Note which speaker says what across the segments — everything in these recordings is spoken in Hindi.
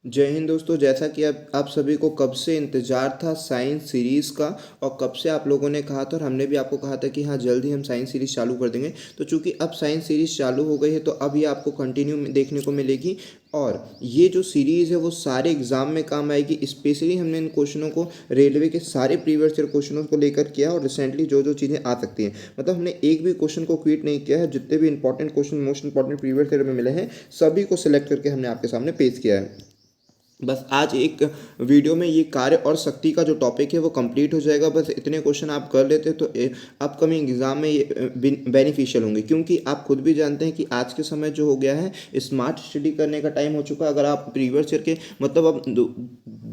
Speaker 1: जय हिंद दोस्तों। जैसा कि आप सभी को कब से इंतज़ार था साइंस सीरीज़ का, और कब से आप लोगों ने कहा था और हमने भी आपको कहा था कि हाँ जल्द ही हम साइंस सीरीज़ चालू कर देंगे। तो चूंकि अब साइंस सीरीज़ चालू हो गई है तो अब ये आपको कंटिन्यू देखने को मिलेगी। और ये जो सीरीज़ है वो सारे एग्ज़ाम में काम आएगी। स्पेशली हमने इन क्वेश्चनों को रेलवे के सारे प्रीवियस ईयर क्वेश्चनों को लेकर किया और रिसेंटली जो जो चीज़ें आ सकती हैं, मतलब हमने एक भी क्वेश्चन को क्विट नहीं किया है। जितने भी important question most important previous year में मिले हैं सभी को सिलेक्ट करके हमने आपके सामने पेश किया है। बस आज एक वीडियो में ये कार्य और शक्ति का जो टॉपिक है वो कंप्लीट हो जाएगा। बस इतने क्वेश्चन आप कर लेते तो अपकमिंग एग्जाम में ये बेनिफिशियल होंगे, क्योंकि आप खुद भी जानते हैं कि आज के समय जो हो गया है स्मार्ट स्टडी करने का टाइम हो चुका है। अगर आप प्रीवियस ईयर के मतलब अब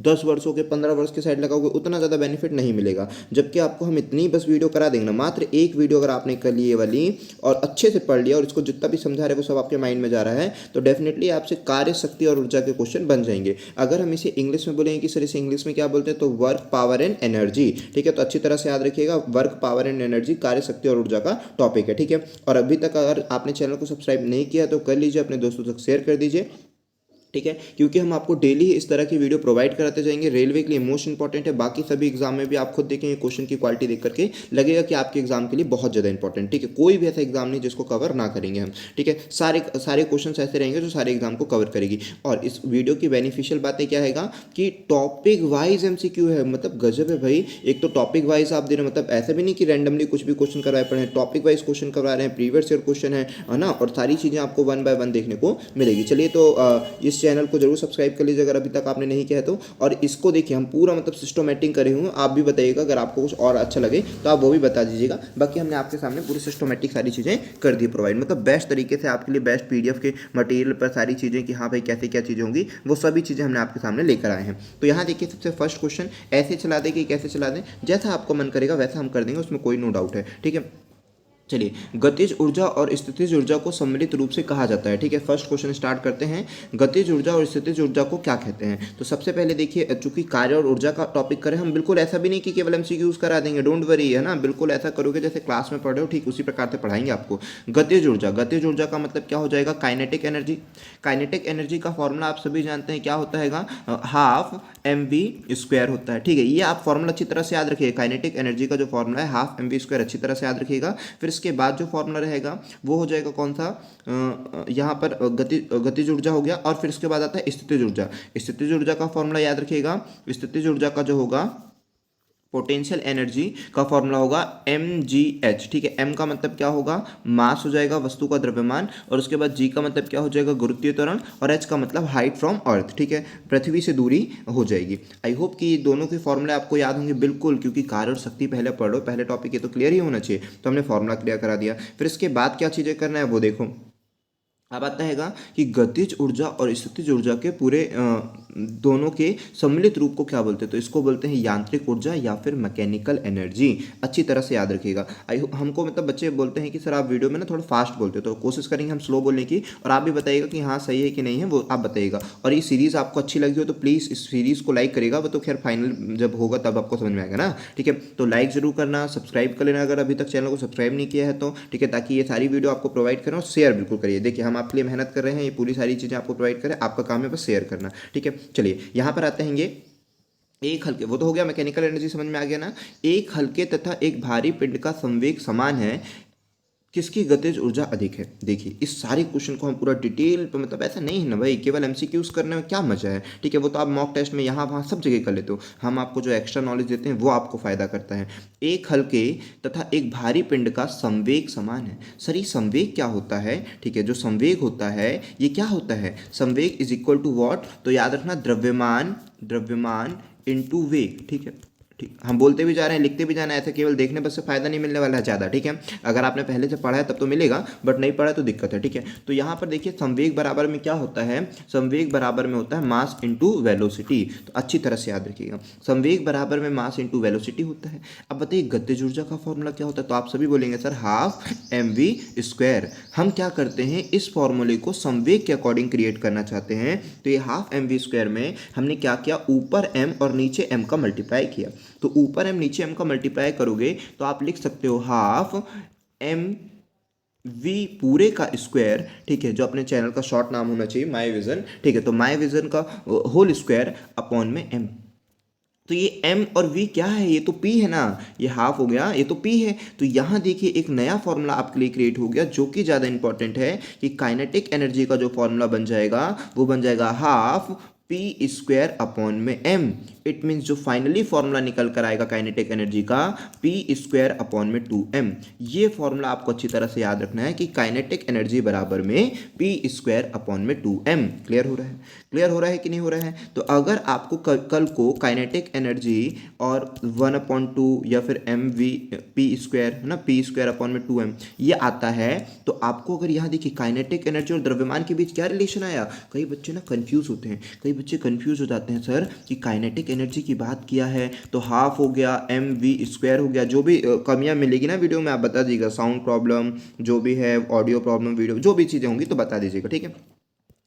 Speaker 1: 10 वर्षों के 15 वर्ष के साइड लगाओगे उतना ज़्यादा बेनिफिट नहीं मिलेगा। जबकि आपको हम इतनी बस वीडियो करा देंगे ना, मात्र एक वीडियो अगर आपने कर ली ये वाली और अच्छे से पढ़ लिया और इसको जितना भी समझा रहे वो सब आपके माइंड में जा रहा है तो डेफिनेटली आपसे कार्य शक्ति और ऊर्जा के क्वेश्चन बन जाएंगे। अगर हम इसे इंग्लिश में बोलेंगे कि सर इसे इंग्लिश में क्या बोलते हैं, तो वर्क पावर एंड एनर्जी। ठीक है, तो अच्छी तरह से याद रखिएगा, वर्क पावर एंड एनर्जी कार्य शक्ति और ऊर्जा का टॉपिक है। ठीक है, और अभी तक अगर आपने चैनल को सब्सक्राइब नहीं किया तो कर लीजिए, अपने दोस्तों तक शेयर कर दीजिए। ठीक है, क्योंकि हम आपको डेली इस तरह की वीडियो प्रोवाइड कराते जाएंगे। रेलवे के लिए मोस्ट इंपॉर्टेंट है, बाकी सभी एग्जाम में भी आप खुद देखेंगे क्वेश्चन की क्वालिटी देख करके लगेगा कि आपके एग्जाम के लिए बहुत ज़्यादा इंपॉर्टेंट। ठीक है, कोई भी ऐसा एग्जाम नहीं जिसको कवर ना करेंगे हम। ठीक है, सारे सारे क्वेश्चन ऐसे रहेंगे जो सारे एग्जाम को कवर करेगी। और इस वीडियो की बेनिफिशियल बातें क्या है कि टॉपिक वाइज MCQ है, मतलब गजब है भाई। एक तो टॉपिक वाइज आप दे रहे हैं, मतलब ऐसा भी नहीं कि रैंडमली कुछ भी क्वेश्चन करवाए पड़े हैं, टॉपिक वाइज क्वेश्चन करवा रहे हैं, प्रीवियस ईयर क्वेश्चन है ना, और सारी चीज़ें आपको 1 बाय 1 देखने को मिलेगी। चलिए, तो इस चैनल को जरूर सब्सक्राइब कर लीजिए अगर अभी तक आपने नहीं किया है तो। और इसको देखिए हम पूरा मतलब सिस्टोमेटिक करे हुए हैं। आप भी बताइएगा अगर आपको कुछ और अच्छा लगे तो आप वो भी बता दीजिएगा। बाकी हमने आपके सामने पूरी सिस्टोमेटिक सारी चीज़ें कर दी प्रोवाइड, मतलब बेस्ट तरीके से आपके लिए बेस्ट PDF के मटेरियल पर सारी चीज़ें कि हाँ भाई कैसे क्या चीज़ें होंगी वो सभी चीज़ें हमने आपके सामने लेकर आए हैं। तो यहाँ देखिए सबसे फर्स्ट क्वेश्चन, ऐसे चला दें कि कैसे चला दें, जैसा आपको मन करेगा वैसा हम कर देंगे, उसमें कोई नो डाउट है। ठीक है, चलिए, गतिज ऊर्जा और स्थितिज ऊर्जा को सम्मिलित रूप से कहा जाता है। ठीक है, फर्स्ट क्वेश्चन स्टार्ट करते हैं। गतिज ऊर्जा और स्थितिज ऊर्जा को क्या कहते हैं? तो सबसे पहले देखिए, चूंकि कार्य और ऊर्जा का टॉपिक करें हम, बिल्कुल ऐसा भी नहीं कि केवल MCQs करा देंगे, डोंट वरी, है ना। बिल्कुल ऐसा करोगे जैसे क्लास में पढ़ रहे हो ठीक उसी प्रकार से पढ़ाएंगे आपको। गतिज ऊर्जा, गतिज ऊर्जा का मतलब क्या हो जाएगा? Kinetic energy. काइनेटिक एनर्जी का फॉर्मूला आप सभी जानते हैं क्या होता है, 12mv² होता है। ठीक है, ये आप फॉर्मूला अच्छी तरह से याद रखिएगा। काइनेटिक एनर्जी का जो फॉर्मूला है 12mv² अच्छी तरह से याद रखिएगा। फिर इसके बाद जो फॉर्मूला रहेगा वो हो जाएगा कौन सा, यहाँ पर गतिज ऊर्जा हो गया, और फिर इसके बाद आता है स्थितिज ऊर्जा। स्थितिज ऊर्जा का फॉर्मूला याद रखिएगा। स्थितिज ऊर्जा का जो होगा पोटेंशियल एनर्जी का फॉर्मूला होगा mgh। ठीक है, m का मतलब क्या होगा, मास हो जाएगा, वस्तु का द्रव्यमान, और उसके बाद g का मतलब क्या हो जाएगा, गुरुत्वीय त्वरण, और h का मतलब हाइट फ्रॉम अर्थ। ठीक है, पृथ्वी से दूरी हो जाएगी। आई होप कि दोनों के फॉर्मूले आपको याद होंगे बिल्कुल, क्योंकि कार्य और शक्ति पहले पढ़ो, पहले टॉपिक ये तो क्लियर ही होना चाहिए। तो हमने फॉर्मूला क्लियर करा दिया। फिर इसके बाद क्या चीज़ें करना है वो देखो। अब आता हैगा कि गतिज ऊर्जा और स्थितिज ऊर्जा के पूरे दोनों के सम्मिलित रूप को क्या बोलते हैं, तो इसको बोलते हैं यांत्रिक ऊर्जा या फिर मैकेनिकल एनर्जी। अच्छी तरह से याद रखिएगा। हमको मतलब बच्चे बोलते हैं कि सर आप वीडियो में ना थोड़ा फास्ट बोलते हो, तो कोशिश करेंगे हम स्लो बोलने की, और आप भी बताइएगा कि हाँ सही है कि नहीं है, वो आप बताइएगा। और ये सीरीज़ आपको अच्छी लगी हो तो प्लीज़ इस सीरीज़ को लाइक करिएगा, वो तो खैर फाइनल जब होगा तब आपको समझ में आएगा ना। ठीक है, तो लाइक जरूर करना, सब्सक्राइब कर लेना अगर अभी तक चैनल को सब्सक्राइब नहीं किया है तो। ठीक है, ताकि ये सारी वीडियो आपको प्रोवाइड करें, और शेयर बिल्कुल करिए। देखिए हम आपके लिए मेहनत कर रहे हैं, ये पूरी सारी चीज़ें आपको प्रोवाइड करें, आपका काम है बस शेयर करना। ठीक है, चलिए यहाँ पर आते हैं। एक हल्के, वो तो हो गया मैकेनिकल एनर्जी, समझ में आ गया ना। एक हल्के तथा एक भारी पिंड का संवेग समान है, किसकी गतिज ऊर्जा अधिक है? देखिए इस सारे क्वेश्चन को हम पूरा डिटेल पे, मतलब ऐसा नहीं है ना भाई केवल MCQs करने में क्या मजा है। ठीक है, वो तो आप मॉक टेस्ट में यहाँ वहाँ सब जगह कर लेते हो, हम आपको जो एक्स्ट्रा नॉलेज देते हैं वो आपको फायदा करता है। एक हल्के तथा एक भारी पिंड का संवेग समान है। सर ये संवेग क्या होता है? ठीक है, जो संवेग होता है ये क्या होता है, संवेग इज इक्वल टू वॉट, तो याद रखना द्रव्यमान, द्रव्यमान इनटू वेग। ठीक है, ठीक, हम बोलते भी जा रहे हैं लिखते भी जाना है, ऐसे केवल देखने बस से फायदा नहीं मिलने वाला है ज़्यादा। ठीक है, अगर आपने पहले से पढ़ा है तब तो मिलेगा, बट नहीं पढ़ा तो दिक्कत है। ठीक है, तो यहाँ पर देखिए संवेग बराबर में क्या होता है, संवेग बराबर में होता है मास इंटू वेलोसिटी। तो अच्छी तरह से याद रखिएगा, संवेग बराबर में मास इंटू वेलोसिटी होता है। अब बताइए गतिज ऊर्जा का फॉर्मूला क्या होता है, तो आप सभी बोलेंगे सर 12mv²। हम क्या करते हैं, इस फॉर्मूले को संवेग के अकॉर्डिंग क्रिएट करना चाहते हैं, तो ये 12mv² में हमने क्या किया, ऊपर m और नीचे m का मल्टीप्लाई किया। तो ऊपर m नीचे m का मल्टीप्लाई करोगे तो आप लिख सकते हो 12m वी पूरे का स्क्वायर, ठीक है, जो अपने चैनल का शॉर्ट नाम होना चाहिए माई विजन, ठीक है, तो माई विजन का होल स्क्वायर अपॉन में एम। तो ये m और v क्या है, ये तो p है ना, ये हाफ हो गया, ये तो p है। तो यहाँ देखिए एक नया फॉर्मूला आपके लिए क्रिएट हो गया जो कि ज़्यादा इंपॉर्टेंट है कि काइनेटिक एनर्जी का जो फॉर्मूला बन जाएगा वो बन जाएगा हाफ पी स्क्वायर अपॉन में m। इट मीन्स जो फाइनली फॉर्मूला निकल कर आएगा काइनेटिक एनर्जी का पी स्क्वायर अपॉन में 2m। ये फॉर्मूला आपको अच्छी तरह से याद रखना है कि काइनेटिक एनर्जी बराबर में पी स्क्वायर अपॉन में 2m। क्लियर हो रहा है, क्लियर हो रहा है कि नहीं हो रहा है? तो अगर आपको कल को काइनेटिक एनर्जी और 1/2 या फिर एम वी पी स्क्वायर है ना, पी स्क्वायर अपॉन में 2m ये आता है, तो आपको अगर यहाँ देखिए काइनेटिक एनर्जी और द्रव्यमान के बीच क्या रिलेशन आया, कई बच्चे ना कंफ्यूज होते हैं, कई बच्चे कंफ्यूज हो जाते हैं सर कि काइनेटिक एनर्जी की बात किया है तो हाफ हो गया एम वी स्क्वायर हो गया। जो भी कमियां मिलेगी ना वीडियो में आप बता दीजिएगा, साउंड प्रॉब्लम जो भी है, ऑडियो प्रॉब्लम, वीडियो जो भी चीज़ें होंगी तो बता दीजिएगा, ठीक है।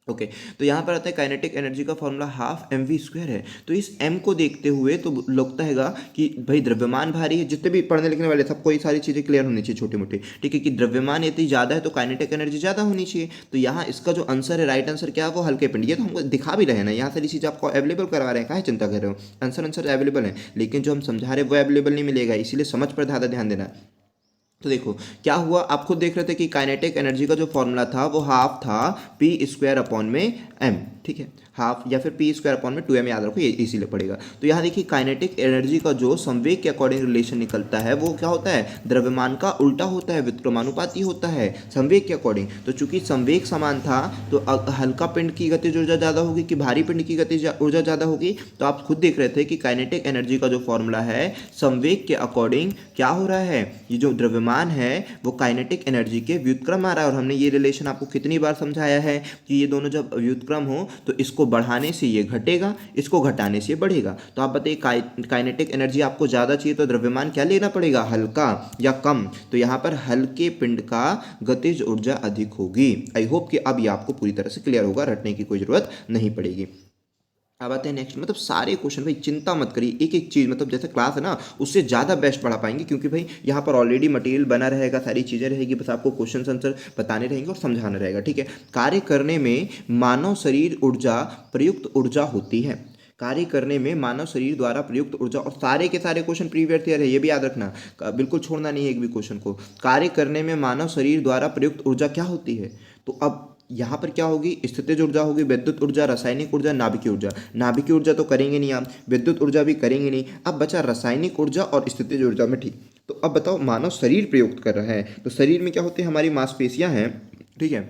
Speaker 1: ओके तो यहाँ पर आता है काइनेटिक एनर्जी का formula half M V square है। तो इस m को देखते हुए तो लगता हैगा कि भाई द्रव्यमान भारी है, जितने भी पढ़ने लिखने वाले सबको ये सारी चीज़ें क्लियर होनी चाहिए छोटी मोटी, ठीक है, कि द्रव्यमान यदि ज़्यादा है तो काइनेटिक एनर्जी ज़्यादा होनी चाहिए। तो यहाँ इसका जो आंसर है, राइट आंसर क्या है, वो हल्के पिंड। ये तो हमको दिखा भी रहे हैं ना, यहाँ सारी चीज़ आपको अवेलेबल करवा रहे हैं, काहे चिंता कर रहे हो, आंसर अवेलेबल है, लेकिन जो हम समझा रहे हैं वो अवेलेबल नहीं मिलेगा, इसीलिए समझ पर ज़्यादा ध्यान देना। तो देखो क्या हुआ, आप खुद देख रहे थे कि काइनेटिक एनर्जी का जो फॉर्मूला था वो हाफ था पी स्क्वायर अपॉन में एम, ठीक है, हाफ या फिर पी स्क्वायर अपॉन में 2m, याद रखो ये इसीलिए पड़ेगा। तो यहाँ देखिए काइनेटिक एनर्जी का जो संवेग के अकॉर्डिंग रिलेशन निकलता है वो क्या होता है, द्रव्यमान का उल्टा होता है, व्युत्क्रमानुपाती होता है संवेग के अकॉर्डिंग। तो चूंकि संवेग समान था तो हल्का पिंड की गतिज ऊर्जा ज़्यादा होगी कि भारी पिंड की गतिज ऊर्जा ज़्यादा होगी। तो आप खुद देख रहे थे कि काइनेटिक एनर्जी का जो फॉर्मूला है संवेग के अकॉर्डिंग क्या हो रहा है, ये जो द्रव्यमान है वो काइनेटिक एनर्जी के व्युत्क्रम आ रहा है। और हमने ये रिलेशन आपको कितनी बार समझाया है कि ये दोनों जब व्युत्क्रम हो तो इसको बढ़ाने से ये घटेगा, इसको घटाने से ये बढ़ेगा। तो आप बताइए काइनेटिक एनर्जी आपको ज़्यादा चाहिए तो द्रव्यमान क्या लेना पड़ेगा, हल्का या कम। तो यहाँ पर हल्के पिंड का गतिज ऊर्जा अधिक होगी। आई होप कि अब ये आपको पूरी तरह से क्लियर होगा, रटने की कोई ज़रूरत नहीं पड़ेगी। अब आते हैं नेक्स्ट, मतलब सारे क्वेश्चन भाई चिंता मत करिए, एक एक चीज़ मतलब जैसे क्लास है ना उससे ज़्यादा बेस्ट पढ़ा पाएंगे, क्योंकि भाई यहाँ पर ऑलरेडी मटेरियल बना रहेगा, सारी चीज़ें रहेगी, बस आपको क्वेश्चन आंसर बताने रहेंगे और समझाना रहेगा, ठीक है। कार्य करने में मानव शरीर ऊर्जा प्रयुक्त ऊर्जा होती है, कार्य करने में मानव शरीर द्वारा प्रयुक्त ऊर्जा, और सारे के सारे क्वेश्चन प्रीवियस ईयर है, ये भी याद रखना, बिल्कुल छोड़ना नहीं है एक भी क्वेश्चन को। कार्य करने में मानव शरीर द्वारा प्रयुक्त ऊर्जा क्या होती है, तो अब यहाँ पर क्या होगी, स्थितिज ऊर्जा होगी, विद्युत ऊर्जा, रासायनिक ऊर्जा, नाभिकीय ऊर्जा। नाभिकीय ऊर्जा तो करेंगे नहीं आप, विद्युत ऊर्जा भी करेंगे नहीं, अब बचा रासायनिक ऊर्जा और स्थितिज ऊर्जा में, ठीक। तो अब बताओ मानव शरीर प्रयुक्त कर रहा है तो शरीर में क्या होते हैं, हमारी मांसपेशियां हैं, ठीक है,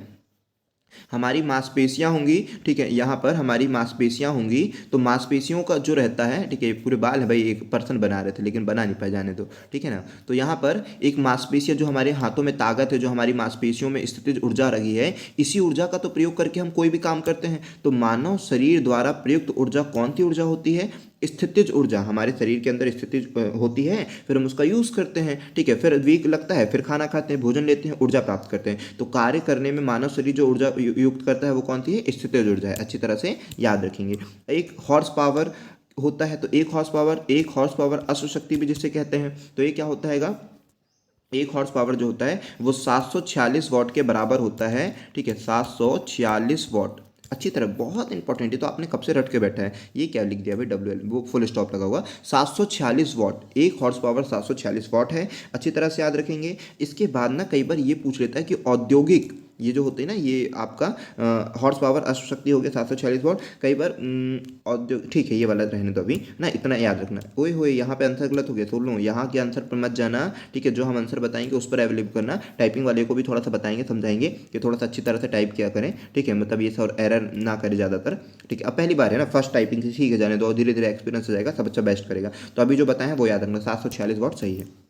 Speaker 1: हमारी मांसपेशियां होंगी, ठीक है, यहाँ पर हमारी मांसपेशियां होंगी। तो मांसपेशियों का जो रहता है, ठीक है, पूरे बाल है भाई, एक पर्सन बना रहे थे लेकिन बना नहीं पाए, जाने दो, ठीक है ना। तो यहाँ पर एक मांसपेशियां, जो हमारे हाथों में ताकत है, जो हमारी मांसपेशियों में स्थितिज ऊर्जा रही है, इसी ऊर्जा का तो प्रयोग करके हम कोई भी काम करते हैं। तो मानव शरीर द्वारा प्रयुक्त ऊर्जा कौन सी ऊर्जा होती है, स्थितिज ऊर्जा, हमारे शरीर के अंदर स्थितिज होती है, फिर हम उसका यूज़ करते हैं, ठीक है, फिर वीक लगता है, फिर खाना खाते हैं, भोजन लेते हैं, ऊर्जा प्राप्त करते हैं। तो कार्य करने में मानव शरीर जो ऊर्जा युक्त करता है वो कौन सी है, स्थितिज ऊर्जा है, अच्छी तरह से याद रखेंगे। एक हॉर्स पावर होता है, तो एक हॉर्स पावर अश्व शक्ति भी जिसे कहते हैं, तो ये क्या होता है, एक हॉर्स पावर जो होता है वो 746 वॉट के बराबर होता है, ठीक है, 746 वॉट। अच्छी तरह, बहुत इंपॉर्टेंट है, तो आपने कब से रट के बैठा है, ये क्या लिख दिया भाई, WL वो फुल स्टॉप लगा हुआ, 746 वॉट, एक हॉर्स पावर 746 वॉट है, अच्छी तरह से याद रखेंगे। इसके बाद ना कई बार ये पूछ लेता है कि औद्योगिक, ये जो होते हैं ना, ये आपका हॉर्स पावर अश्व शक्ति हो गया 746 वॉट, कई बार औद्योगिक, ठीक है, ये वाला रहने दो अभी ना, इतना याद रखना। ओए होए यहाँ पे आंसर गलत हो गया, सुन लो, यहाँ के आंसर पर मत जाना, ठीक है, जो हम आंसर बताएंगे उस पर अवेलेबल करना, टाइपिंग वाले को भी थोड़ा सा बताएंगे, समझाएंगे कि थोड़ा सा अच्छी तरह से टाइप किया करें, ठीक है, मतलब ये सब एरर ना करे ज़्यादातर, ठीक है। अब पहली बार है ना, फर्स्ट टाइपिंग से ठीक है, जाने दो, धीरे धीरे एक्सपीरियंस हो जाएगा, सब अच्छा बेस्ट करेगा। तो अभी जो बताएं वो याद रखना, 746 वॉट सही है।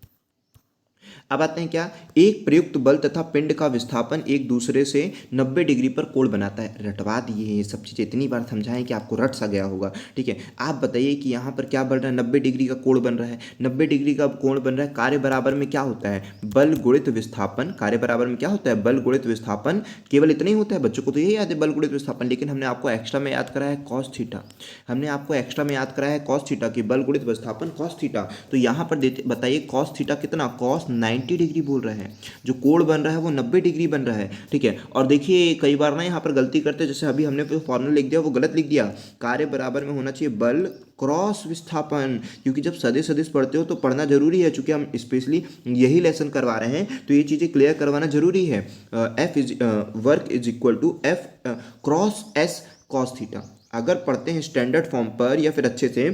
Speaker 1: अब आते हैं क्या, एक प्रयुक्त बल तथा पिंड का विस्थापन एक दूसरे से 90 डिग्री पर कोण बनाता है। रटवा दिए ये सब चीज़ें, इतनी बार समझाएं कि आपको रट सा गया होगा, ठीक है। आप बताइए कि यहाँ पर क्या बन रहा है, 90 डिग्री का कोण बन रहा है, 90 डिग्री का कोण बन रहा है, कार्य बराबर में क्या होता है, बल गुणित विस्थापन, कार्य बराबर में क्या होता है, बल गुणित विस्थापन, केवल इतना ही होता है, बच्चों को तो यही याद है बल गुणित विस्थापन, लेकिन हमने आपको एक्स्ट्रा में याद करा है कॉस थीटा, हमने आपको एक्स्ट्रा में याद करा है कॉस थीटा की बल गुणित विस्थापन कॉस थीटा। तो यहाँ पर बताइए कॉस थीटा कितना, कॉस 90 90 डिग्री बोल रहे हैं, जो कोण बन रहा है वो 90 डिग्री बन रहा है, ठीक है। और देखिए कई बार ना यहाँ पर गलती करते हैं, जैसे अभी हमने फॉर्मूला लिख दिया वो गलत लिख दिया, कार्य बराबर में होना चाहिए बल क्रॉस विस्थापन, क्योंकि जब सदिश सदिश पढ़ते हो तो पढ़ना जरूरी है, चूंकि हम स्पेशली यही लेसन करवा रहे हैं तो ये चीज़ें क्लियर करवाना जरूरी है। F is work is equal to F cross S cos theta, अगर पढ़ते हैं स्टैंडर्ड फॉर्म पर या फिर अच्छे से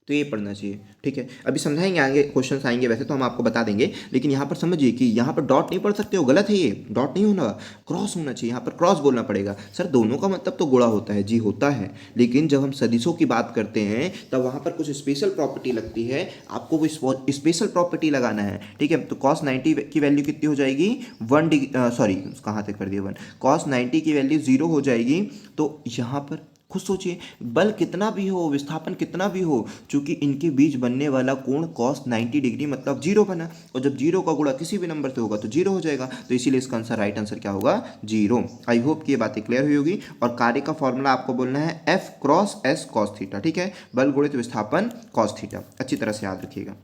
Speaker 1: तो ये पढ़ना चाहिए, ठीक है। अभी समझाएंगे, आगे क्वेश्चंस आएंगे वैसे तो हम आपको बता देंगे, लेकिन यहाँ पर समझिए कि यहाँ पर डॉट नहीं पढ़ सकते हो, गलत है, ये डॉट नहीं होना, क्रॉस होना चाहिए, यहाँ पर क्रॉस बोलना पड़ेगा। सर दोनों का मतलब तो गुणा होता है, जी होता है, लेकिन जब हम सदिशों की बात करते हैं तब वहाँ पर कुछ स्पेशल प्रॉपर्टी लगती है, आपको वो स्पेशल प्रॉपर्टी लगाना है, ठीक है। तो कॉस 90 की वैल्यू कितनी हो जाएगी, 1 डिग्री, सॉरी कहाँ तक कर दिया 1, कॉस 90 की वैल्यू 0 हो जाएगी। तो यहाँ पर खुद सोचिए, बल कितना भी हो, विस्थापन कितना भी हो, चूंकि इनके बीच बनने वाला कोण cos 90 डिग्री मतलब 0 बना, और जब 0 का गुणा किसी भी नंबर से होगा तो 0 हो जाएगा, तो इसीलिए इसका आंसर, राइट आंसर क्या होगा, 0। आई होप कि ये बातें क्लियर हुई होगी। और कार्य का फॉर्मूला आपको बोलना है F cross S cos theta, ठीक है, बल गुणित विस्थापन cos थीटा, अच्छी तरह से याद रखिएगा।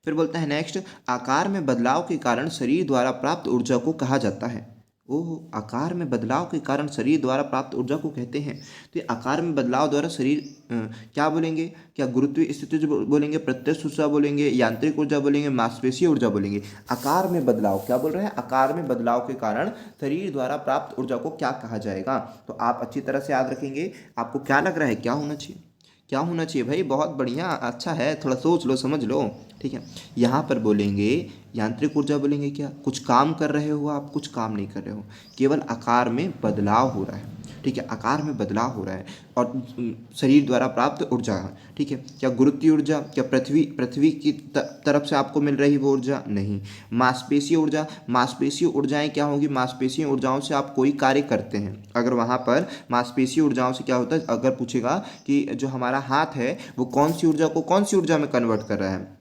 Speaker 1: फिर बोलता है नेक्स्ट, आकार में बदलाव के कारण शरीर द्वारा प्राप्त ऊर्जा को कहा जाता है। ओह, आकार में बदलाव के कारण शरीर द्वारा प्राप्त ऊर्जा को कहते हैं। तो ये आकार में बदलाव द्वारा शरीर क्या बोलेंगे, क्या गुरुत्वीय स्थितिज बोलेंगे, प्रत्यक्ष ऊर्जा बोलेंगे, यांत्रिक ऊर्जा बोलेंगे, मांसपेशीय ऊर्जा बोलेंगे। आकार में बदलाव क्या बोल रहे हैं, आकार में बदलाव के कारण शरीर द्वारा प्राप्त ऊर्जा को क्या कहा जाएगा। तो आप अच्छी तरह से याद रखेंगे। आपको क्या लग रहा है, क्या होना चाहिए, क्या होना चाहिए भाई, बहुत बढ़िया, अच्छा है, थोड़ा सोच लो समझ लो, ठीक है। यहाँ पर बोलेंगे यांत्रिक ऊर्जा बोलेंगे, क्या कुछ काम कर रहे हो आप, कुछ काम नहीं कर रहे हो, केवल आकार में बदलाव हो रहा है, ठीक है, आकार में बदलाव हो रहा है, और शरीर द्वारा प्राप्त ऊर्जा, ठीक है। क्या गुरुत्वीय ऊर्जा, क्या पृथ्वी की तरफ से आपको मिल रही वो ऊर्जा, नहीं। मांसपेशीय ऊर्जा, मांसपेशीय ऊर्जाएं क्या होंगी, मांसपेशीय ऊर्जाओं से आप कोई कार्य करते हैं, अगर वहाँ पर मांसपेशीय ऊर्जाओं से क्या होता है, अगर पूछेगा कि जो हमारा हाथ है वो कौन सी ऊर्जा को कौन सी ऊर्जा में कन्वर्ट कर रहा है,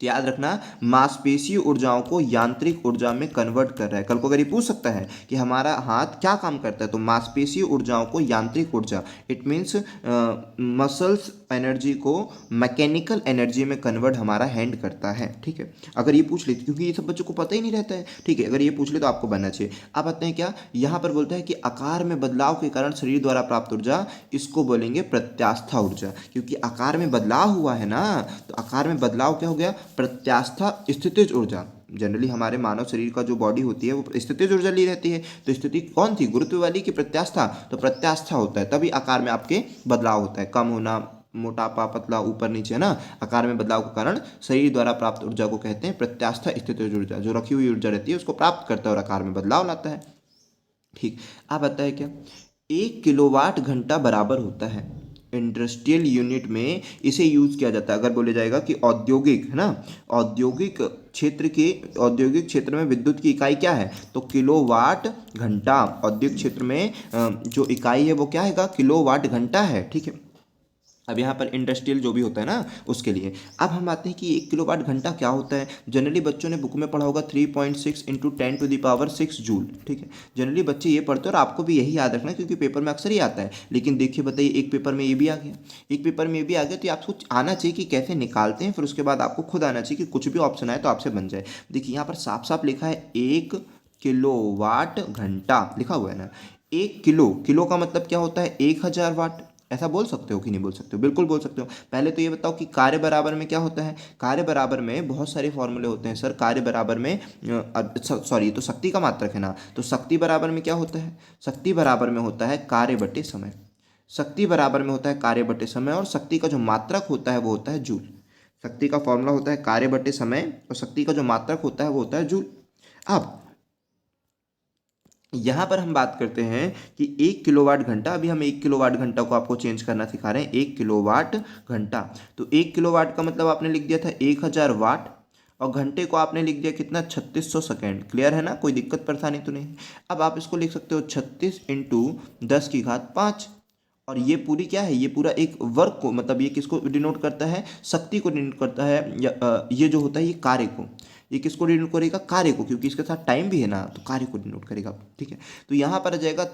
Speaker 1: तो याद रखना मांसपेशीय ऊर्जाओं को यांत्रिक ऊर्जा में कन्वर्ट कर रहा है। कल को अगर ये पूछ सकता है कि हमारा हाथ क्या काम करता है, तो मांसपेशीय ऊर्जाओं को यांत्रिक ऊर्जा, इट मीन्स मसल्स एनर्जी को मैकेनिकल एनर्जी में कन्वर्ट हमारा हैंड करता है, ठीक है। अगर ये पूछ ले, क्योंकि ये सब बच्चों को पता ही नहीं रहता है, ठीक है, अगर ये पूछ ले तो आपको बनना चाहिए। आप आते हैं क्या, यहाँ पर बोलता है कि आकार में बदलाव के कारण शरीर द्वारा प्राप्त ऊर्जा, इसको बोलेंगे प्रत्यास्था ऊर्जा, क्योंकि आकार में बदलाव हुआ है ना, तो आकार में बदलाव क्या हो गया, प्रत्यास्था स्थितिज ऊर्जा। जनरली हमारे मानव शरीर का जो बॉडी होती है वो स्थितिज ऊर्जा ली रहती है, तो स्थिति कौन थी, गुरुत्व वाली की प्रत्यास्था, तो प्रत्यास्था होता है, तभी आकार में आपके बदलाव होता है, कम होना, मोटापा, पतला, ऊपर नीचे, है ना। आकार में बदलाव के कारण शरीर द्वारा प्राप्त ऊर्जा को कहते हैं प्रत्यास्था स्थितिज ऊर्जा, जो रखी हुई ऊर्जा रहती है उसको प्राप्त करता है और आकार में बदलाव लाता है, ठीक। आप आता है क्या, 1 किलोवाट घंटा बराबर होता है, इंडस्ट्रियल यूनिट में इसे यूज किया जाता है। अगर बोले जाएगा कि औद्योगिक, है ना, औद्योगिक क्षेत्र में विद्युत की इकाई क्या है, तो किलोवाट घंटा, औद्योगिक क्षेत्र में जो इकाई है वो क्या है, किलोवाट घंटा है, ठीक है। अब यहाँ पर इंडस्ट्रियल जो भी होता है ना उसके लिए। अब हम आते हैं कि 1 किलोवाट घंटा क्या होता है। जनरली बच्चों ने बुक में पढ़ा होगा 3.6 इंटू 10⁻6 जूल, ठीक है। जनरली बच्चे ये पढ़ते हैं और आपको भी यही याद रखना, क्योंकि पेपर में अक्सर ही आता है। लेकिन देखिए बताइए, एक पेपर में ये भी आ गया, एक पेपर में ये भी आ गया, तो आपको आना चाहिए कि कैसे निकालते हैं, फिर उसके बाद आपको खुद आना चाहिए कि कुछ भी ऑप्शन आए तो आपसे बन जाए। देखिए यहाँ पर साफ साफ लिखा है 1 किलोवाट घंटा लिखा हुआ है ना। 1 किलो का मतलब क्या होता है, 1000 वाट। ऐसा बोल सकते हो कि नहीं बोल सकते हो, बिल्कुल बोल सकते हो। पहले तो ये बताओ कि कार्य बराबर में क्या होता है, कार्य बराबर में बहुत सारे फॉर्मूले होते हैं सर। कार्य बराबर में सॉरी, ये तो शक्ति का मात्रक है ना, तो शक्ति बराबर में क्या होता है, शक्ति बराबर में होता है कार्य बटे समय, शक्ति बराबर में होता है कार्य बटे समय, और शक्ति का जो मात्रक होता है वो होता है जूल। शक्ति का फॉर्मूला होता है कार्य बटे समय, और शक्ति का जो मात्रक होता है वो होता है जूल। अब यहाँ पर हम बात करते हैं कि 1 किलोवाट घंटा, अभी हम 1 किलोवाट घंटा को आपको चेंज करना सिखा रहे हैं, 1 किलोवाट घंटा। तो 1 किलोवाट का मतलब आपने लिख दिया था 1000 वाट, और घंटे को आपने लिख दिया कितना, 3600 सेकेंड। क्लियर है ना, कोई दिक्कत परेशानी तो नहीं। अब आप इसको लिख सकते हो 36 इंटू 10⁵ और ये पूरी क्या है, ये पूरा एक वर्क को, मतलब ये किसको डिनोट करता है, शक्ति को डिनोट करता है, ये जो होता है ये कार्य को, ये किसको डिनोट करेगा, कार्य को, क्योंकि इसके साथ टाइम भी है ना, तो कार्य को डिनोट करेगा, ठीक है। तो यहाँ पर आ जाएगा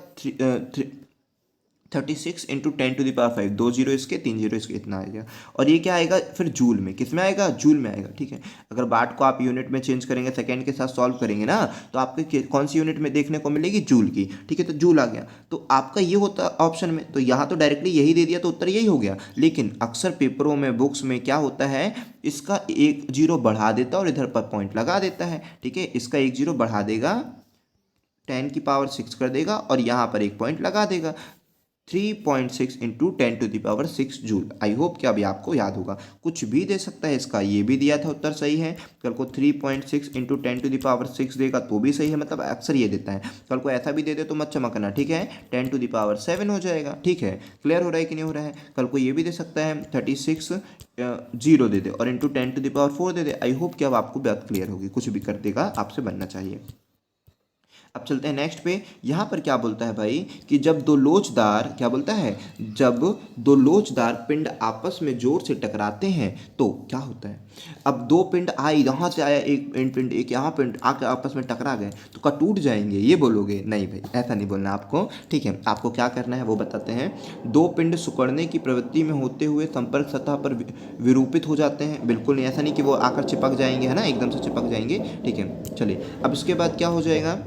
Speaker 1: 36 इंटू 10⁵ 2 जीरो इसके 3 जीरो इसके, इतना आएगा। और ये क्या आएगा फिर जूल में, किस में आएगा, जूल में आएगा। ठीक है, अगर वाट को आप यूनिट में चेंज करेंगे, सेकेंड के साथ सॉल्व करेंगे ना, तो आपको कौन सी यूनिट में देखने को मिलेगी, जूल की। ठीक है, तो जूल आ गया, तो आपका ये होता ऑप्शन में, तो यहाँ तो डायरेक्टली यही दे दिया तो उत्तर यही हो गया। लेकिन अक्सर पेपरों में, बुक्स में क्या होता है, इसका एक जीरो बढ़ा देता है और इधर पर पॉइंट लगा देता है। ठीक है, इसका एक जीरो बढ़ा देगा, 10⁶ कर देगा और यहाँ पर एक पॉइंट लगा देगा। 3.6 इंटू 10⁶ जूल। आई होप कि अभी आपको याद होगा, कुछ भी दे सकता है इसका, ये भी दिया था उत्तर सही है। कल को 3.6 इंटू 10⁶ देगा तो भी सही है, मतलब अक्सर ये देता है। कल को ऐसा भी दे दे तो मत चमकना, ठीक है, 10⁻7 हो जाएगा। ठीक है, क्लियर हो रहा है कि नहीं हो रहा है। कल को ये भी दे सकता है 36 जीरो दे दे और into 10⁴ they they. I hope कि अब आपको बात क्लियर होगी, कुछ भी कर देगा आपसे बनना चाहिए। अब चलते हैं नेक्स्ट पे। यहाँ पर क्या बोलता है भाई कि जब दो लोचदार, क्या बोलता है, जब दो लोचदार पिंड आपस में जोर से टकराते हैं तो क्या होता है। अब दो पिंड आए, यहाँ से आया एक पिंड, एक यहाँ पिंड आके आपस में टकरा गए तो क्या टूट जाएंगे, ये बोलोगे, नहीं भाई ऐसा नहीं बोलना आपको। ठीक है, आपको क्या करना है वो बताते हैं। दो पिंड सिकुड़ने की प्रवृत्ति में होते हुए संपर्क सतह पर विरूपित हो जाते हैं। बिल्कुल नहीं, ऐसा नहीं कि वो आकर चिपक जाएंगे, है ना, एकदम से चिपक जाएंगे। ठीक है, चलिए अब इसके बाद क्या हो जाएगा।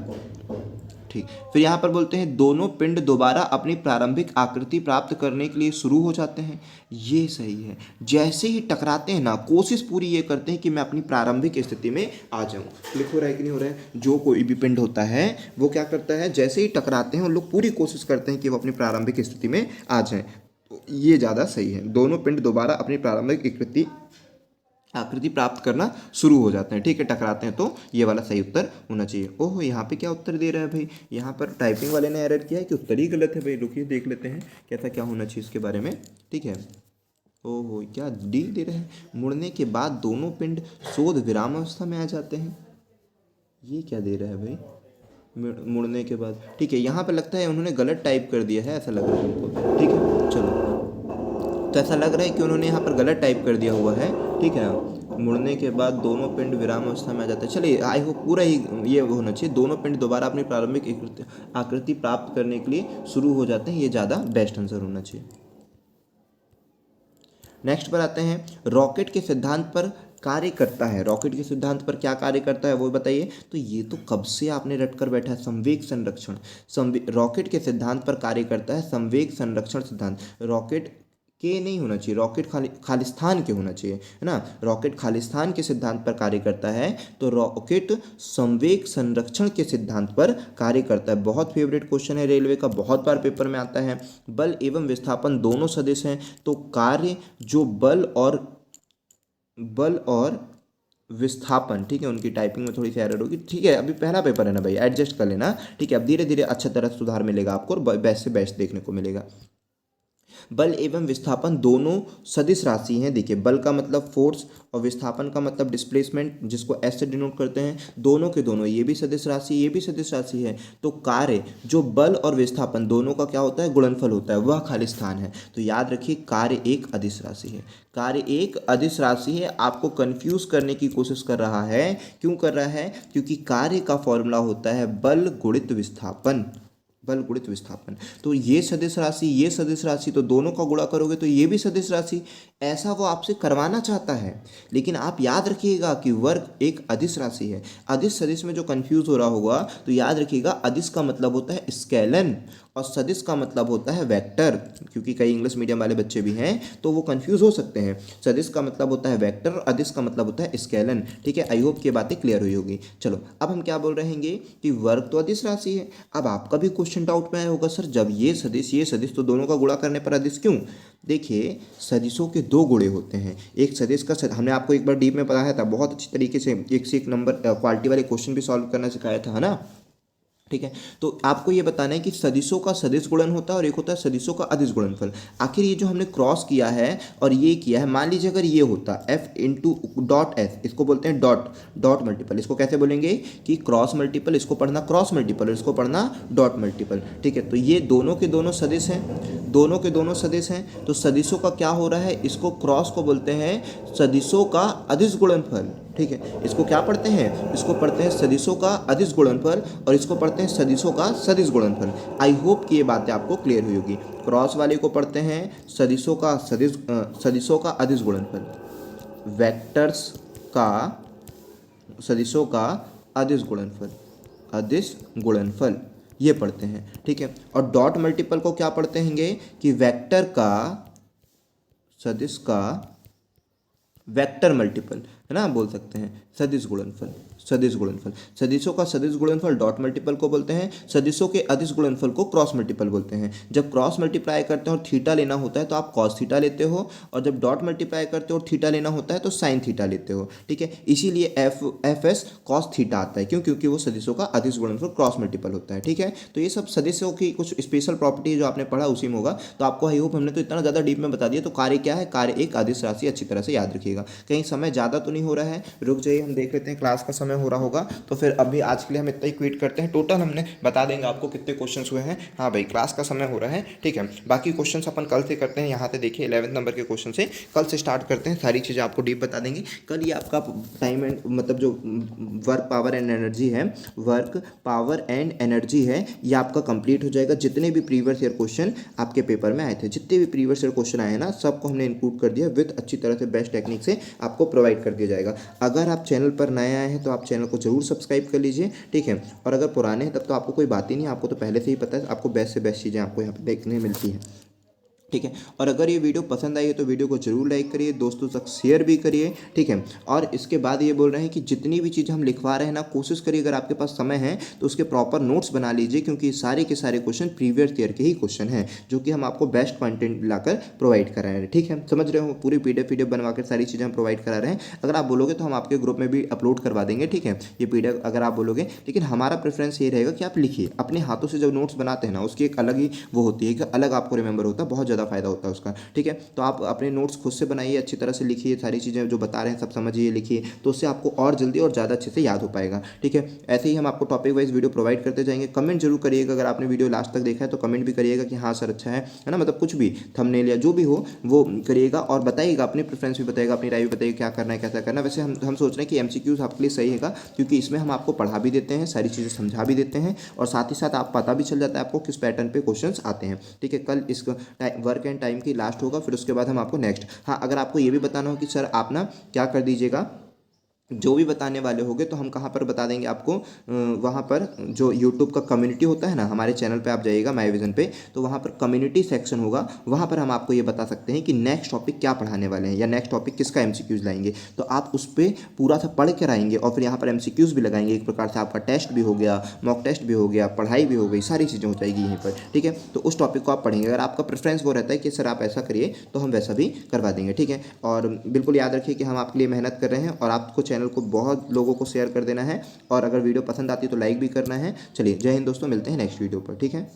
Speaker 1: ठीक, फिर यहाँ पर बोलते हैं दोनों पिंड दोबारा अपनी प्रारंभिक आकृति प्राप्त करने के लिए शुरू हो जाते हैं। ये सही है, जैसे ही टकराते हैं ना, कोशिश पूरी ये करते हैं कि मैं अपनी प्रारंभिक स्थिति में आ जाऊं। क्लिक हो रहा है कि नहीं हो रहा है। जो कोई भी पिंड होता है वो क्या करता है, जैसे ही टकराते हैं उन लोग पूरी कोशिश करते हैं कि वो अपनी प्रारंभिक स्थिति में आ जाएं। तो ये ज़्यादा सही है, दोनों पिंड दोबारा अपनी प्रारंभिक आकृति प्राप्त करना शुरू हो जाते हैं। ठीक है, टकराते हैं, तो ये वाला सही उत्तर होना चाहिए। ओहो, यहाँ पे क्या उत्तर दे रहा है भाई, यहाँ पर टाइपिंग वाले ने एरर किया है कि उत्तर ही गलत है भाई। रुकिए देख लेते हैं कैसा क्या होना चाहिए इसके बारे में। ठीक है, ओहो क्या डी दे रहे हैं, मुड़ने के बाद दोनों पिंड शोध विराम अवस्था में आ जाते हैं। ये क्या दे रहा है भाई, मुड़ने के बाद। ठीक है, यहाँ पर लगता है उन्होंने गलत टाइप कर दिया है, ऐसा लग रहा है हमको। ठीक है, चलो, तो ऐसा लग रहा है कि उन्होंने यहाँ पर गलत टाइप कर दिया हुआ है। ठीक है, मुड़ने के बाद दोनों पिंड विराम अवस्था में आ जाते हैं। चलिए, आई होप पूरा ही ये होना चाहिए, दोनों पिंड दोबारा अपनी प्रारंभिक आकृति प्राप्त करने के लिए शुरू हो जाते हैं। ये ज़्यादा बेस्ट आंसर होना चाहिए। नेक्स्ट पर आते हैं, रॉकेट के सिद्धांत पर कार्य करता है। रॉकेट के सिद्धांत पर क्या कार्य करता है वो बताइए। तो ये तो कब से आपने रट कर बैठा है, संवेग संरक्षण। रॉकेट के सिद्धांत पर कार्य करता है संवेग संरक्षण सिद्धांत। रॉकेट के नहीं होना चाहिए, रॉकेट खालिस्तान के होना चाहिए, है ना। रॉकेट खालिस्तान के सिद्धांत पर कार्य करता है, तो रॉकेट संवेग संरक्षण के सिद्धांत पर कार्य करता है। बहुत फेवरेट क्वेश्चन है रेलवे का, बहुत बार पेपर में आता है। बल एवं विस्थापन दोनों सदिश हैं, तो कार्य जो बल और विस्थापन, ठीक है, उनकी टाइपिंग में थोड़ी सी एरर होगी। ठीक है, अभी पहला पेपर है ना भाई, एडजस्ट कर लेना। ठीक है, अब धीरे धीरे अच्छा तरह सुधार मिलेगा आपको और बेस्ट से बेस्ट देखने को मिलेगा। बल एवं विस्थापन दोनों सदिश राशि हैं। देखिए, बल का मतलब फोर्स और विस्थापन का मतलब डिस्प्लेसमेंट, जिसको एस से डिनोट करते हैं। दोनों के दोनों, ये भी सदिश राशि, ये भी सदिश राशि है। तो कार्य जो बल और विस्थापन दोनों का क्या होता है, गुणनफल होता है, वह खालिस्तान है। तो याद रखिए, कार्य एक अदिश राशि है। कार्य एक अदिश राशि है। आपको कंफ्यूज करने की कोशिश कर रहा है, क्यों कर रहा है, क्योंकि कार्य का फॉर्मूला होता है बल गुणित विस्थापन। बल गुणित विस्थापन, तो ये सदिश राशि, ये सदिश राशि, तो दोनों का गुणा करोगे तो ये भी सदिश राशि। ऐसा वो आपसे करवाना चाहता है, लेकिन आप याद रखिएगा कि वर्ग एक अदिश राशि है। अदिश सदिश में जो कंफ्यूज हो रहा होगा, तो याद रखिएगा अदिश का मतलब होता है स्केलन और सदिश का मतलब होता है वेक्टर, क्योंकि कई इंग्लिश मीडियम वाले बच्चे भी हैं तो वो कंफ्यूज हो सकते हैं। सदिश का मतलब होता है वेक्टर और अदिश का मतलब होता है स्केलन। ठीक है, आई होप की बातें क्लियर हुई होगी। चलो, अब हम क्या बोल रहे हैं कि वर्ग तो अदिश राशि है। अब आपका भी क्वेश्चन डाउट में आया होगा, सर जब ये सदिश तो दोनों का गुणा करने पर अदिश क्यों। देखिए, सदिशों के दो गुणे होते हैं। एक सदिश का हमने आपको एक बार डीप में पढ़ाया था, बहुत अच्छी तरीके से एक से एक नंबर क्वालिटी वाले क्वेश्चन भी सॉल्व करना सिखाया था, है ना। ठीक है, तो आपको ये बताना है कि सदिशों का सदिश गुणन होता है और एक होता है सदिशों का अदिश गुणनफल। आखिर ये जो हमने क्रॉस किया है और ये किया है, मान लीजिए अगर ये होता एफ इंटू डॉट एस, इसको बोलते हैं डॉट मल्टीपल। इसको कैसे बोलेंगे कि क्रॉस मल्टीपल, इसको पढ़ना क्रॉस मल्टीपल और इसको पढ़ना डॉट मल्टीपल। ठीक है, तो ये दोनों के दोनों सदिश हैं, दोनों के दोनों सदिश हैं। तो सदिशों का क्या हो रहा है, इसको क्रॉस को बोलते हैं सदिशों का अदिश गुणनफल। ठीक है, इसको क्या पढ़ते हैं, इसको पढ़ते हैं सदिशों का अदिश गुणनफल और इसको पढ़ते हैं सदिशों का सदिश गुणनफल। आई होप कि ये बातें आपको क्लियर हुई होगी। क्रॉस वाले को पढ़ते हैं सदिशों का अदिश गुणनफल, वेक्टर्स का सदिशों का अदिश गुणनफल ये पढ़ते हैं। ठीक है, और डॉट मल्टीपल को क्या पढ़ते हैंगे कि वेक्टर का सदिश का वेक्टर मल्टीपल, है ना, बोल सकते हैं सदिश गुणनफल। सदिशों का सदिश गुणनफल डॉट मल्टीपल को बोलते हैं, सदिशों के अदिश गुणनफल को क्रॉस मल्टीपल बोलते हैं। जब क्रॉस मल्टीप्लाई करते हैं और थीटा लेना होता है तो आप कॉस थीटा लेते हो, और जब डॉट मल्टीप्लाई करते हो और थीटा लेना होता है तो साइन थीटा लेते हो। ठीक है, इसीलिए एफ एस कॉस थीटा आता है, क्यों, क्योंकि वो सदिशों का अदिश गुणनफल क्रॉस मल्टीपल होता है। ठीक है, तो ये सब सदिशों की कुछ स्पेशल प्रॉपर्टी जो आपने पढ़ा उसी में होगा। तो आपको आई होप हमने तो इतना ज़्यादा डीप में बता दिया। तो कार्य क्या है, कार्य एक अदिश राशि, अच्छी तरह से याद रखिएगा। कहीं समय ज़्यादा तो नहीं हो रहा है, रुक जाइए, हम देख लेते हैं क्लास का समय हो रहा होगा तो फिर अभी आज के लिए हम इतना ही क्विट करते हैं। टोटल हमने बता देंगे आपको कितने क्वेश्चंस हुए हैं। हाँ भाई, क्लास का समय हो रहा है, ठीक है। बाकी क्वेश्चंस अपन कल से करते हैं। यहाँ से देखिए 11th नंबर के क्वेश्चन से कल से स्टार्ट करते हैं, सारी चीज़ें आपको डीप बता देंगे कल। ये आपका टाइम एंड मतलब जो वर्क पावर एंड एनर्जी है, ये आपका कंप्लीट हो जाएगा। जितने भी प्रीवियस ईयर क्वेश्चन आपके पेपर में आए थे, जितने भी प्रीवियस ईयर क्वेश्चन आए ना, सबको हमने इंक्लूड कर दिया विद अच्छी तरह से बेस्ट टेक्निक से आपको प्रोवाइड कर दिया जाएगा। अगर आप चैनल पर नए आए हैं तो आप चैनल को जरूर सब्सक्राइब कर लीजिए, ठीक है। और अगर पुराने हैं तब तो आपको कोई बात ही नहीं, आपको तो पहले से ही पता है, आपको बेस्ट से बेस्ट चीज़ें आपको यहाँ पर देखने मिलती हैं, ठीक है। और अगर ये वीडियो पसंद आई है तो वीडियो को जरूर लाइक करिए, दोस्तों तक शेयर भी करिए, ठीक है। और इसके बाद ये बोल रहे हैं कि जितनी भी चीज़ें हम लिखवा रहे हैं ना, कोशिश करिए अगर आपके पास समय है तो उसके प्रॉपर नोट्स बना लीजिए, क्योंकि सारे के सारे क्वेश्चन प्रीवियस ईयर के ही क्वेश्चन हैं, जो कि हम आपको बेस्ट कंटेंट लाकर प्रोवाइड करा रहे हैं, ठीक है। समझ रहे हो, पूरी पीडीएफ बनवाकर सारी चीज़ें हम प्रोवाइड करा रहे हैं। अगर आप बोलोगे तो हम आपके ग्रुप में भी अपलोड करवा देंगे, ठीक है, ये पीडीएफ अगर आप बोलोगे। लेकिन हमारा प्रेफरेंस ये रहेगा कि आप लिखिए, अपने हाथों से जब नोट्स बनाते हैं ना, उसकी एक अलग ही वो होती है, कि अलग आपको रिमेंबर होता है, बहुत ज़्यादा फायदा होता है उसका, ठीक है। तो आप अपने नोट्स खुद से बनाइए, अच्छी तरह से लिखिए, सारी चीज़ें जो बता रहे हैं सब समझिए, लिखिए, तो उससे आपको और जल्दी और ज़्यादा अच्छे से याद हो पाएगा, ठीक है। ऐसे ही हम आपको टॉपिक वाइज वीडियो प्रोवाइड करते जाएंगे। कमेंट जरूर करिएगा, अगर आपने वीडियो लास्ट तक देखा है तो कमेंट भी करिएगा कि हाँ सर अच्छा है ना, मतलब कुछ भी थंबनेल या जो भी हो वो करिएगा, और बताइएगा अपनी प्रेफरेंस भी बताइएगा, अपनी राय भी बताइएगा क्या करना है कैसा करना है। वैसे हम सोच रहे हैं कि एमसीक्यूज आपके लिए सही है, क्योंकि इसमें हम आपको पढ़ा भी देते हैं, सारी चीज़ें समझा भी देते हैं, और साथ ही साथ आप पता भी चल जाता है आपको किस पैटर्न पे क्वेश्चंस आते हैं, ठीक है। कल इस वर्क एंड टाइम की लास्ट होगा, फिर उसके बाद हम आपको नेक्स्ट, हाँ अगर आपको ये भी बताना हो कि सर आप ना क्या कर दीजिएगा, जो भी बताने वाले होंगे तो हम कहाँ पर बता देंगे आपको, वहाँ पर जो यूट्यूब का कम्युनिटी होता है ना, हमारे चैनल पे आप जाइएगा माय विजन पे, तो वहाँ पर कम्युनिटी सेक्शन होगा, वहाँ पर हम आपको ये बता सकते हैं कि नेक्स्ट टॉपिक क्या पढ़ाने वाले हैं, या नेक्स्ट टॉपिक किसका एमसीक्यूज लाएंगे, तो आप उस पर पूरा सा पढ़ कर आएंगे, और फिर यहाँ पर एमसीक्यूज भी लगाएंगे। एक प्रकार से आपका टेस्ट भी हो गया, मॉक टेस्ट भी हो गया, पढ़ाई भी हो गई, सारी चीज़ें हो जाएगी यहीं पर, ठीक है। तो उस टॉपिक को आप पढ़ेंगे। अगर आपका प्रेफरेंस वो रहता है कि सर आप ऐसा करिए, तो हम वैसा भी करवा देंगे, ठीक है। और बिल्कुल याद रखिए कि हम आपके लिए मेहनत कर रहे हैं, और आपको चैनल को बहुत लोगों को शेयर कर देना है, और अगर वीडियो पसंद आती है तो लाइक भी करना है। चलिए, जय हिंद दोस्तों, मिलते हैं नेक्स्ट वीडियो पर, ठीक है।